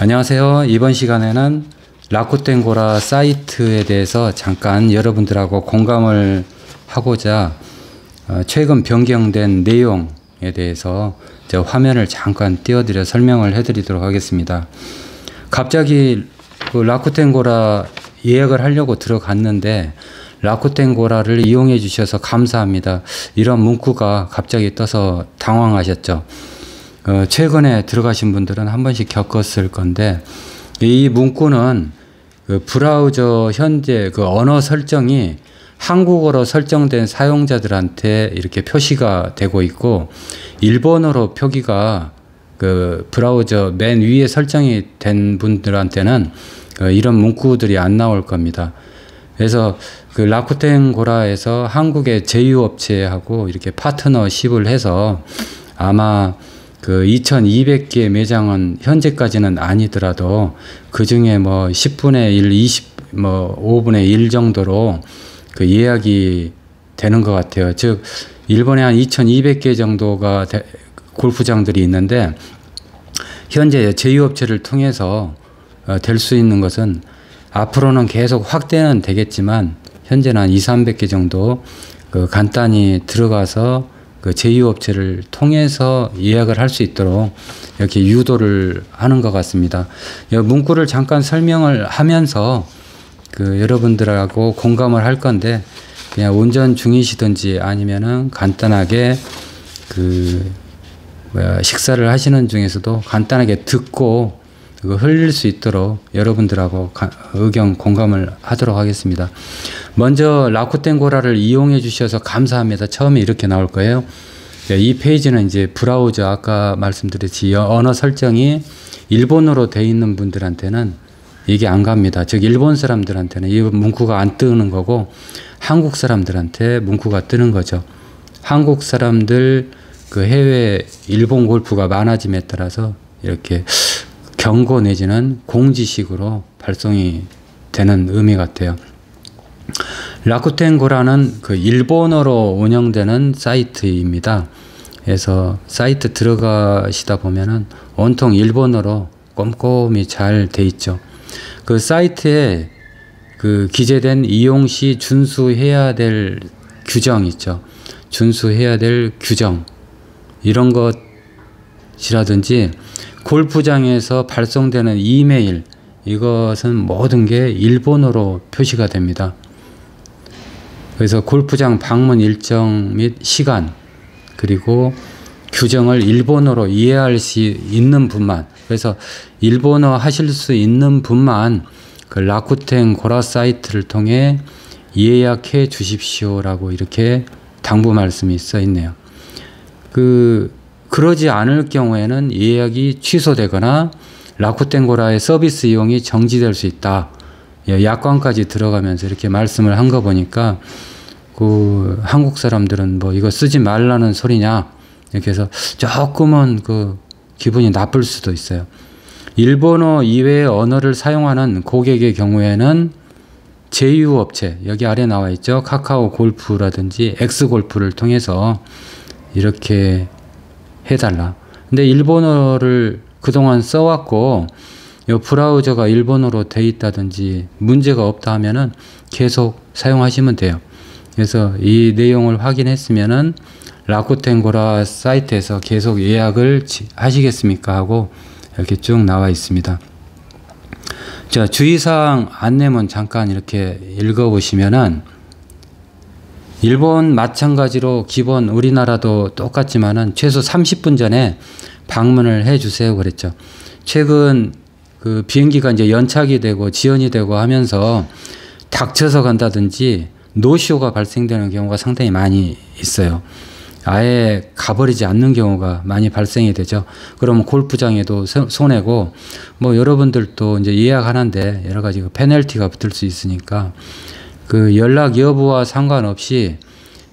안녕하세요. 이번 시간에는 라쿠텐 고라 사이트에 대해서 잠깐 여러분들하고 공감을 하고자 최근 변경된 내용에 대해서 화면을 잠깐 띄워드려 설명을 해드리도록 하겠습니다. 갑자기 라쿠텐 고라 예약을 하려고 들어갔는데 라쿠텐 고라를 이용해 주셔서 감사합니다. 이런 문구가 갑자기 떠서 당황하셨죠. 최근에 들어가신 분들은 한 번씩 겪었을 건데, 이 문구는 브라우저 현재 언어 설정이 한국어로 설정된 사용자들한테 이렇게 표시가 되고 있고, 일본어로 표기가 브라우저 맨 위에 설정이 된 분들한테는 이런 문구들이 안 나올 겁니다. 그래서 라쿠텐 고라에서 한국의 제휴업체하고 이렇게 파트너십을 해서 아마 2200개 매장은 현재까지는 아니더라도 그 중에 10분의 1, 5분의 1 정도로 예약이 되는 것 같아요. 즉, 일본에 한 2200개 정도가 골프장들이 있는데, 현재 제휴업체를 통해서 될 수 있는 것은 앞으로는 계속 확대는 되겠지만, 현재는 한 200~300개 정도 간단히 들어가서 제휴업체를 통해서 예약을 할 수 있도록 이렇게 유도를 하는 것 같습니다. 문구를 잠깐 설명을 하면서 여러분들하고 공감을 할 건데, 그냥 운전 중이시든지 아니면은 간단하게 식사를 하시는 중에서도 간단하게 듣고 흘릴 수 있도록 여러분들하고 의견 공감을 하도록 하겠습니다. 먼저 라쿠텐 고라를 이용해 주셔서 감사합니다. 처음에 이렇게 나올 거예요. 이 페이지는 이제 브라우저 아까 말씀드렸지 언어 설정이 일본어로 되어 있는 분들한테는 이게 안 갑니다. 즉 일본 사람들한테는 이 문구가 안 뜨는 거고, 한국 사람들한테 문구가 뜨는 거죠. 한국 사람들 해외 일본 골프가 많아짐에 따라서 이렇게 경고 내지는 공지식으로 발송이 되는 의미 같아요. 라쿠텐 고라는 일본어로 운영되는 사이트입니다. 그래서 사이트 들어가시다 보면은 온통 일본어로 꼼꼼히 잘 돼 있죠. 그 사이트에 기재된 이용 시 준수해야 될 규정 있죠. 준수해야 될 규정, 이런 것이라든지 골프장에서 발송되는 이메일, 이것은 모든 게 일본어로 표시가 됩니다. 그래서 골프장 방문 일정 및 시간, 그리고 규정을 일본어로 이해할 수 있는 분만, 그래서 일본어 하실 수 있는 분만 라쿠텐 고라 사이트를 통해 예약해 주십시오라고 이렇게 당부 말씀이 써 있네요. 그러지 않을 경우에는 예약이 취소되거나 라쿠텐 고라의 서비스 이용이 정지될 수 있다. 약관까지 들어가면서 이렇게 말씀을 한 거 보니까 한국 사람들은 이거 쓰지 말라는 소리냐 이렇게 해서 조금은 기분이 나쁠 수도 있어요. 일본어 이외의 언어를 사용하는 고객의 경우에는 제휴업체, 여기 아래 나와 있죠. 카카오 골프라든지 엑스골프를 통해서 이렇게 해달라. 근데 일본어를 그동안 써왔고 브라우저가 일본어로 돼 있다든지 문제가 없다 하면은 계속 사용하시면 돼요. 그래서 이 내용을 확인했으면은 라쿠텐 고라 사이트에서 계속 예약을 하시겠습니까 하고 이렇게 쭉 나와 있습니다. 자, 주의사항 안내문 잠깐 이렇게 읽어보시면은, 일본 마찬가지로 기본 우리나라도 똑같지만은 최소 30분 전에 방문을 해 주세요 그랬죠. 최근 비행기가 이제 연착이 되고 지연이 되고 하면서 닥쳐서 간다든지 노쇼가 발생되는 경우가 상당히 많이 있어요. 아예 가버리지 않는 경우가 많이 발생이 되죠. 그러면 골프장에도 손해고, 여러분들도 이제 예약하는데 여러 가지 페널티가 붙을 수 있으니까 연락 여부와 상관없이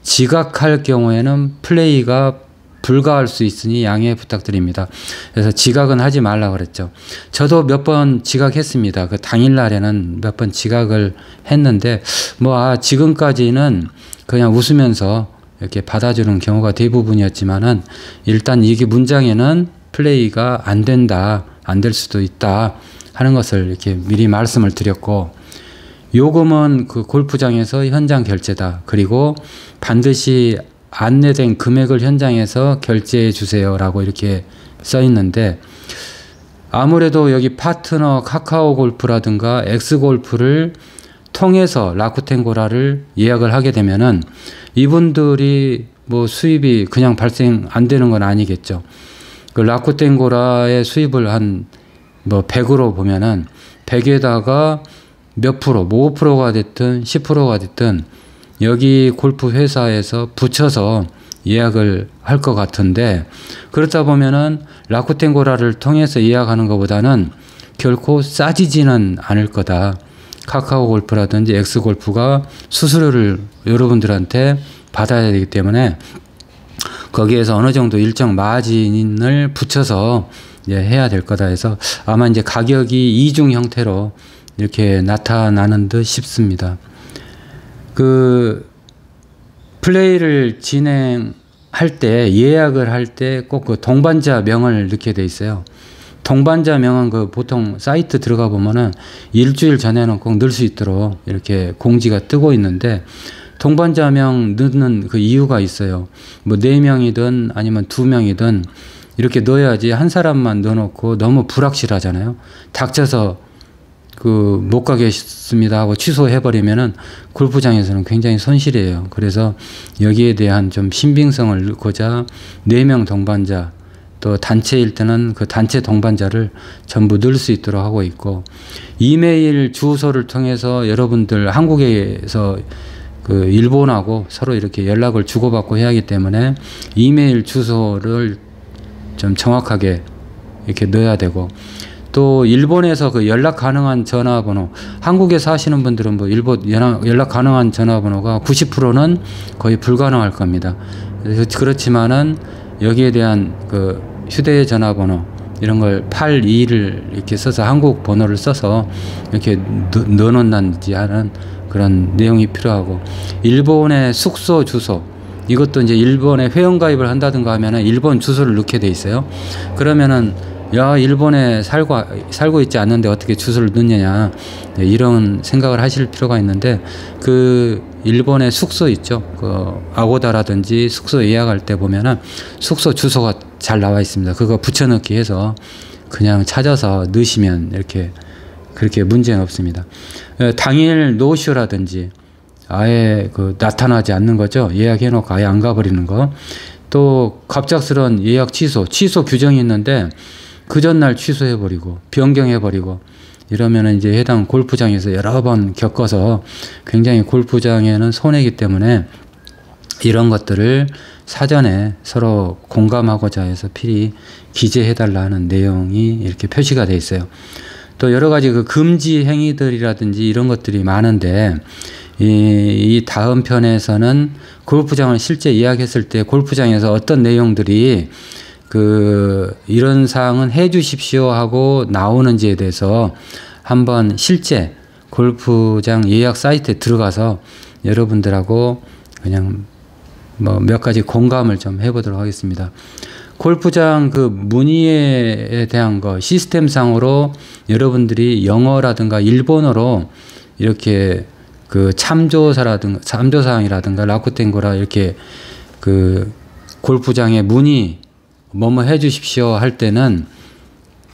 지각할 경우에는 플레이가 불가할 수 있으니 양해 부탁드립니다. 그래서 지각은 하지 말라 그랬죠. 저도 몇 번 지각했습니다. 당일날에는 몇 번 지각을 했는데 지금까지는 그냥 웃으면서 이렇게 받아주는 경우가 대부분이었지만은, 일단 이게 문장에는 플레이가 안 된다, 안 될 수도 있다 하는 것을 이렇게 미리 말씀을 드렸고, 요금은 그 골프장에서 현장 결제다. 그리고 반드시 안내된 금액을 현장에서 결제해 주세요라고 이렇게 써 있는데, 아무래도 여기 파트너 카카오 골프라든가 엑스골프를 통해서 라쿠텐 고라를 예약을 하게 되면은 이분들이 뭐 수입이 그냥 발생 안 되는 건 아니겠죠. 그 라쿠텐 고라의 수입을 한 뭐 100으로 보면은 100에다가 몇 프로, 뭐 5%가 됐든 10%가 됐든 여기 골프 회사에서 붙여서 예약을 할 것 같은데, 그렇다 보면은 라쿠텐 고라를 통해서 예약하는 것보다는 결코 싸지지는 않을 거다. 카카오 골프라든지 엑스 골프가 수수료를 여러분들한테 받아야 되기 때문에 거기에서 어느 정도 일정 마진을 붙여서 해야 될 거다 해서 아마 이제 가격이 이중 형태로 이렇게 나타나는 듯 싶습니다. 그 플레이를 진행할 때, 예약을 할 때 꼭 그 동반자 명을 넣게 돼 있어요. 동반자 명은 그 보통 사이트 들어가 보면은 일주일 전에는 꼭 넣을 수 있도록 이렇게 공지가 뜨고 있는데, 동반자 명 넣는 그 이유가 있어요. 뭐 4명이든 아니면 2명이든 이렇게 넣어야지, 한 사람만 넣어놓고 너무 불확실하잖아요. 닥쳐서 그 못 가겠습니다 하고 취소해버리면은 골프장에서는 굉장히 손실이에요. 그래서 여기에 대한 좀 신빙성을 넣고자 4명 동반자, 또 단체일 때는 그 단체 동반자를 전부 넣을 수 있도록 하고 있고, 이메일 주소를 통해서 여러분들 한국에서 그 일본하고 서로 이렇게 연락을 주고받고 해야 하기 때문에 이메일 주소를 좀 정확하게 이렇게 넣어야 되고, 또 일본에서 그 연락 가능한 전화번호, 한국에서 하시는 분들은 뭐 일본 연락 가능한 전화번호가 90%는 거의 불가능할 겁니다. 그렇지만은 여기에 대한 그 휴대전화번호 이런 걸 82를 이렇게 써서 한국 번호를 써서 이렇게 넣어놓는지 하는 그런 내용이 필요하고, 일본의 숙소 주소, 이것도 이제 일본에 회원가입을 한다든가 하면은 일본 주소를 넣게 돼 있어요. 그러면은 야, 일본에 살고 있지 않는데 어떻게 주소를 넣느냐, 이런 생각을 하실 필요가 있는데, 그 일본의 숙소 있죠. 그 아고다라든지 숙소 예약할 때 보면은 숙소 주소가 잘 나와 있습니다. 그거 붙여넣기 해서 그냥 찾아서 넣으시면 이렇게 그렇게 문제는 없습니다. 당일 노쇼라든지 아예 그 나타나지 않는 거죠. 예약해놓고 아예 안 가버리는 거. 또 갑작스러운 예약 취소 규정이 있는데 그 전날 취소해버리고 변경해버리고 이러면은 이제 해당 골프장에서 여러 번 겪어서 굉장히 골프장에는 손해이기 때문에 이런 것들을 사전에 서로 공감하고자 해서 필히 기재해달라 하는 내용이 이렇게 표시가 돼 있어요. 또 여러 가지 그 금지 행위들이라든지 이런 것들이 많은데, 이 다음 편에서는 골프장을 실제 예약했을 때 골프장에서 어떤 내용들이 그 이런 사항은 해 주십시오 하고 나오는지에 대해서 한번 실제 골프장 예약 사이트에 들어가서 여러분들하고 그냥 뭐 몇 가지 공감을 좀 해보도록 하겠습니다. 골프장 그 문의에 대한 거 시스템상으로 여러분들이 영어라든가 일본어로 이렇게 그 참조사항이라든가 라쿠텐 고라 이렇게 그 골프장에 문의 뭐뭐 해 주십시오 할 때는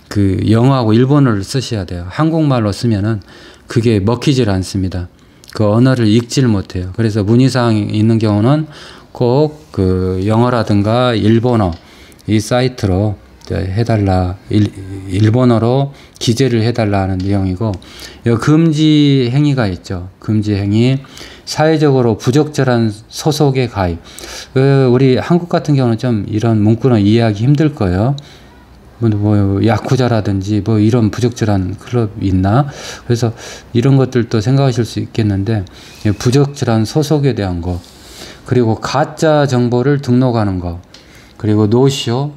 그 영어하고 일본어를 쓰셔야 돼요. 한국말로 쓰면은 그게 먹히질 않습니다. 그 언어를 읽질 못해요. 그래서 문의사항이 있는 경우는 꼭 그 영어라든가 일본어 이 사이트로 해달라, 일본어로 기재를 해달라 하는 내용이고, 금지 행위가 있죠. 금지 행위, 사회적으로 부적절한 소속의 가입. 우리 한국 같은 경우는 좀 이런 문구는 이해하기 힘들 거예요. 뭐 야쿠자라든지 뭐 이런 부적절한 클럽이 있나? 그래서 이런 것들도 생각하실 수 있겠는데, 부적절한 소속에 대한 거, 그리고 가짜 정보를 등록하는 거, 그리고 노쇼,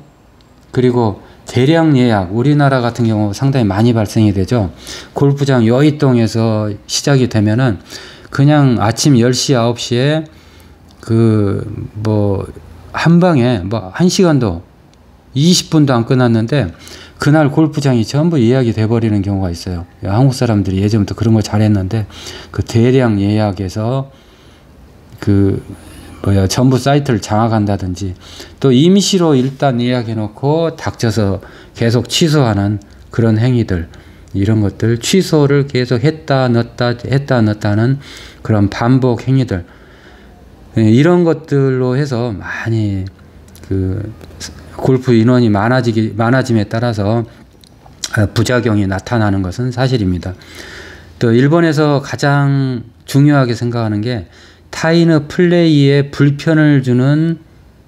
그리고 대량 예약, 우리나라 같은 경우 상당히 많이 발생이 되죠. 골프장 여의동에서 시작이 되면은 그냥 아침 10시, 9시에 그 뭐 한 방에 뭐 1시간도 20분도 안 끝났는데 그날 골프장이 전부 예약이 돼버리는 경우가 있어요. 한국 사람들이 예전부터 그런 거 잘했는데 그 대량 예약해서 전부 사이트를 장악한다든지 또 임시로 일단 예약해 놓고 닥쳐서 계속 취소하는 그런 행위들, 이런 것들, 취소를 계속 했다 넣었다 하는 그런 반복 행위들, 이런 것들로 해서 많이 골프 인원이 많아짐에 따라서 부작용이 나타나는 것은 사실입니다. 또 일본에서 가장 중요하게 생각하는 게 타인의 플레이에 불편을 주는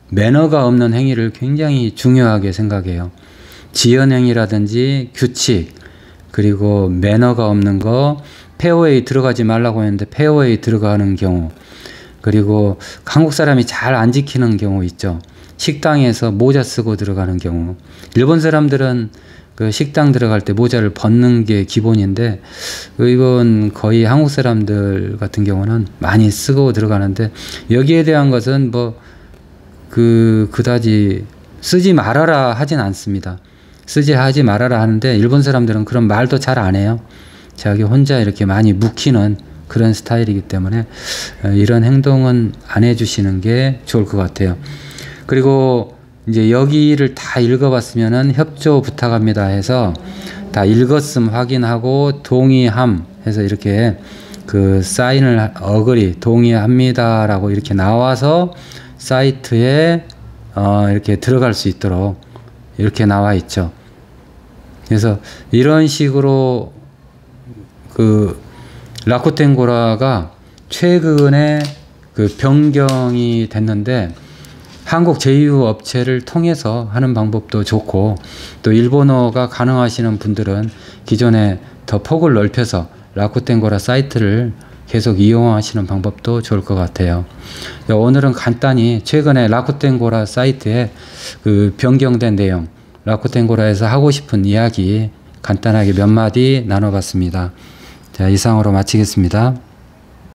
매너가 없는 행위를 굉장히 중요하게 생각해요. 지연행위라든지 규칙, 그리고 매너가 없는 거, 페어웨이 들어가지 말라고 했는데 페어웨이 들어가는 경우, 그리고 한국 사람이 잘 안 지키는 경우 있죠. 식당에서 모자 쓰고 들어가는 경우. 일본 사람들은 그 식당 들어갈 때 모자를 벗는 게 기본인데, 이건 거의 한국 사람들 같은 경우는 많이 쓰고 들어가는데, 여기에 대한 것은 그다지 쓰지 말아라 하진 않습니다. 하지 말아라 하는데, 일본 사람들은 그런 말도 잘 안 해요. 자기 혼자 이렇게 많이 묵히는 그런 스타일이기 때문에 이런 행동은 안 해주시는 게 좋을 것 같아요. 그리고 이제 여기를 다 읽어봤으면은 협조 부탁합니다 해서 다 읽었음 확인하고 동의함 해서 이렇게 그 사인을 어그리 동의합니다라고 이렇게 나와서 사이트에 이렇게 들어갈 수 있도록 이렇게 나와 있죠. 그래서 이런 식으로 라쿠텐 고라가 최근에 변경이 됐는데, 한국 제휴 업체를 통해서 하는 방법도 좋고, 또 일본어가 가능하시는 분들은 기존에 더 폭을 넓혀서 라쿠텐 고라 사이트를 계속 이용하시는 방법도 좋을 것 같아요. 오늘은 간단히 최근에 라쿠텐 고라 사이트에 변경된 내용, 라쿠텐 고라에서 하고 싶은 이야기 간단하게 몇 마디 나눠봤습니다. 자, 이상으로 마치겠습니다.